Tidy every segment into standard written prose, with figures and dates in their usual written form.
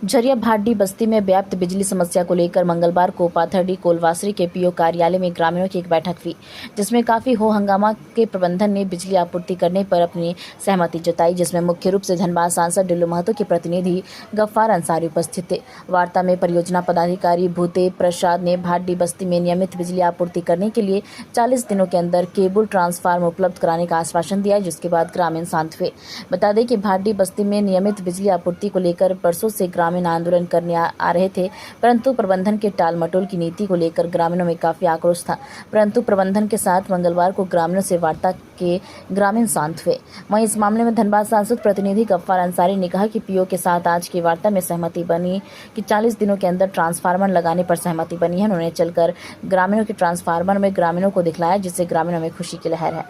झरिया भाटी बस्ती में व्याप्त बिजली समस्या को लेकर मंगलवार को पाथरडी कोलवासरी के पीओ कार्यालय में ग्रामीणों की एक बैठक हुई, जिसमें काफी हो हंगामा के प्रबंधन ने बिजली आपूर्ति करने पर अपनी सहमति जताई, जिसमें मुख्य रूप से धनबाद सांसद डिल्लू महतो के प्रतिनिधि गफ्फार अंसारी उपस्थित थे। वार्ता में परियोजना पदाधिकारी भूते प्रसाद ने भाटी बस्ती में नियमित बिजली आपूर्ति करने के लिए 40 दिनों के अंदर केबल ट्रांसफार्मर उपलब्ध कराने का आश्वासन दिया, जिसके बाद ग्रामीण शांत हुए। बता दें कि भाटी बस्ती में नियमित बिजली आपूर्ति को लेकर वर्षों से ग्रामीण आंदोलन करने आ रहे थे, परंतु प्रबंधन के टाल मटोल की नीति को लेकर ग्रामीणों में काफी आक्रोश था। परंतु प्रबंधन के साथ मंगलवार को ग्रामीणों से वार्ता के ग्रामीण शांत हुए। वहीं इस मामले में धनबाद सांसद प्रतिनिधि गफ्फार अंसारी ने कहा कि पीओ के साथ आज की वार्ता में सहमति बनी कि 40 दिनों के अंदर ट्रांसफार्मर लगाने पर सहमति बनी है। उन्होंने चलकर ग्रामीणों के ट्रांसफार्मर में ग्रामीणों को दिखलाया, जिससे ग्रामीणों में खुशी की लहर है।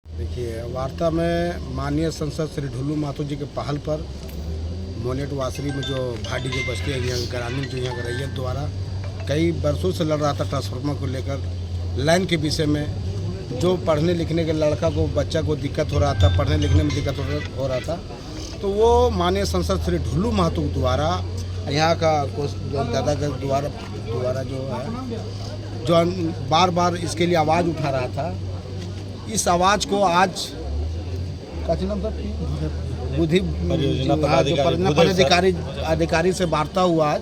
देखिए, वार्ता में माननीय सांसद श्री डिल्लू महतो जी के पहल पर मोनेट वासरी में जो भाटी जो बस्ती है, यहाँ ग्रामीण जो यहाँ रैयत द्वारा कई वर्षों से लड़ रहा था ट्रांसफार्मर को लेकर, लाइन के विषय में, जो पढ़ने लिखने के लड़का को बच्चा को दिक्कत हो रहा था, पढ़ने लिखने में दिक्कत हो रहा था, तो वो माननीय सांसद श्री डिल्लू महतो द्वारा यहाँ का दादा के द्वारा जो है जो बार बार इसके लिए आवाज़ उठा रहा था, इस आवाज़ को आज बुद्धि अधिकारी से वार्ता हुआ आज,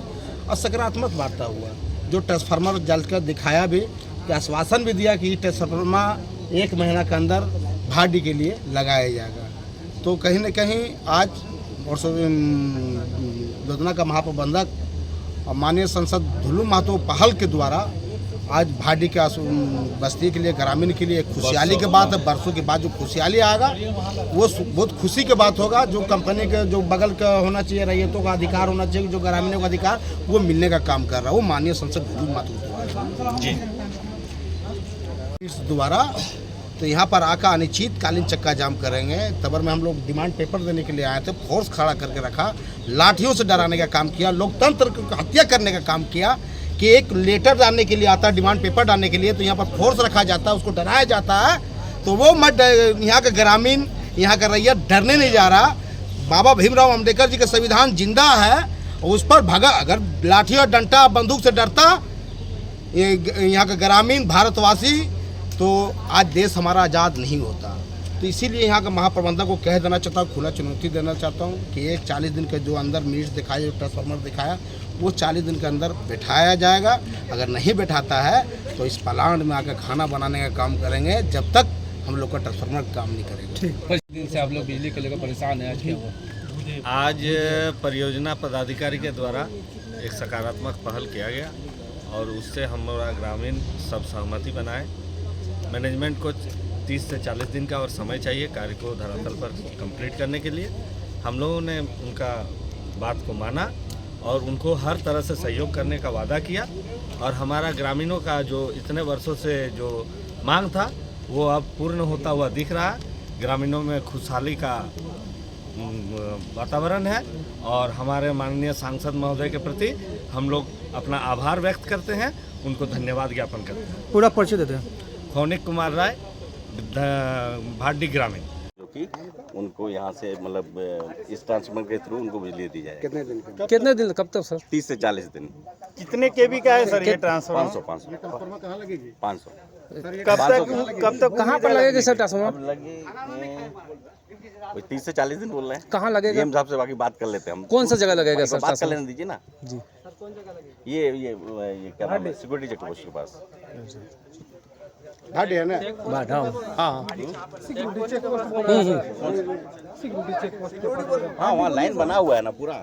और सकारात्मक वार्ता हुआ, जो ट्रांसफार्मर जल कर दिखाया भी कि आश्वासन भी दिया कि ट्रांसफार्मर 1 महीना के अंदर भाटी के लिए लगाया जाएगा। तो कहीं न कहीं आज योजना का महाप्रबंधक और माननीय सांसद डिल्लू महतो पहल के द्वारा आज भाटी के बस्ती के लिए, ग्रामीण के लिए खुशहाली के बात है। बरसों के बाद जो खुशहाली आएगा वो बहुत खुशी की बात होगा। जो कंपनी के जो बगल का होना चाहिए, रैयतों का अधिकार होना चाहिए, जो ग्रामीणों का अधिकार, वो मिलने का काम कर रहा है, वो माननीय सांसद डिल्लू महतो जी इस द्वारा। तो यहाँ पर आकर अनिश्चितकालीन चक्का जाम करेंगे। तबर में हम लोग डिमांड पेपर देने के लिए आए थे, फोर्स खड़ा करके रखा, लाठियों से डराने का काम किया, लोकतंत्र की हत्या करने का काम किया कि एक लेटर डालने के लिए आता है, डिमांड पेपर डालने के लिए, तो यहाँ पर फोर्स रखा जाता है, उसको डराया जाता है। तो वो मत, यहाँ का ग्रामीण, यहाँ का रैयत डरने नहीं जा रहा। बाबा भीमराव अम्बेडकर जी का संविधान जिंदा है, उस पर भगा, अगर लाठी और डंडा बंदूक से डरता यहाँ का ग्रामीण भारतवासी, तो आज देश हमारा आज़ाद नहीं होता। तो इसीलिए यहाँ का महाप्रबंधक को कह देना चाहता हूँ, खुला चुनौती देना चाहता हूँ कि एक 40 दिन के जो अंदर मिनट दिखाया, जो ट्रांसफार्मर दिखाया, वो 40 दिन के अंदर बैठाया जाएगा। अगर नहीं बैठाता है तो इस प्लांट में आकर खाना बनाने का काम करेंगे, जब तक हम लोग का ट्रांसफार्मर काम नहीं करेंगे। 5 दिन से आप लोग बिजली को लेकर परेशान हैं, आज क्या हुआ? आज परियोजना पदाधिकारी के द्वारा एक सकारात्मक पहल किया गया और उससे हमारा ग्रामीण सब सहमति बनाए। मैनेजमेंट को 30 से 40 दिन का और समय चाहिए कार्य को धरातल पर कंप्लीट करने के लिए। हम लोगों ने उनका बात को माना और उनको हर तरह से सहयोग करने का वादा किया, और हमारा ग्रामीणों का जो इतने वर्षों से जो मांग था वो अब पूर्ण होता हुआ दिख रहा है। ग्रामीणों में खुशहाली का वातावरण है और हमारे माननीय सांसद महोदय के प्रति हम लोग अपना आभार व्यक्त करते हैं, उनको धन्यवाद ज्ञापन करते हैं। पूरा परिचय देते हैं। खौनिक कुमार राय, भाटी ग्रामीण। जो कि उनको यहाँ से मतलब इस ट्रांसफार्मर के थ्रू उनको बिजली दी जाए। कितने दिन, कब तक सर? 30 से 40 दिन। कितने केवी का है सर ये ट्रांसफार्मर? 500 कहाँ लगेगी? 500। कब तक कहाँ पर लगेगी सर ट्रांसफार्मर? अब लगे 30 से 40 दिन बोल रहे हैं। कहाँ लगेगा? साहब से बाकी बात कर लेते हैं हम। कौन सा जगह लगेगा सर? बात कर लेने दीजिए ना जी। ये क्या नाम है, सिक्योरिटी चेक पोस्ट के पास भाटी है ना? हाँ, हाँ, वहाँ लाइन बना हुआ है ना पूरा।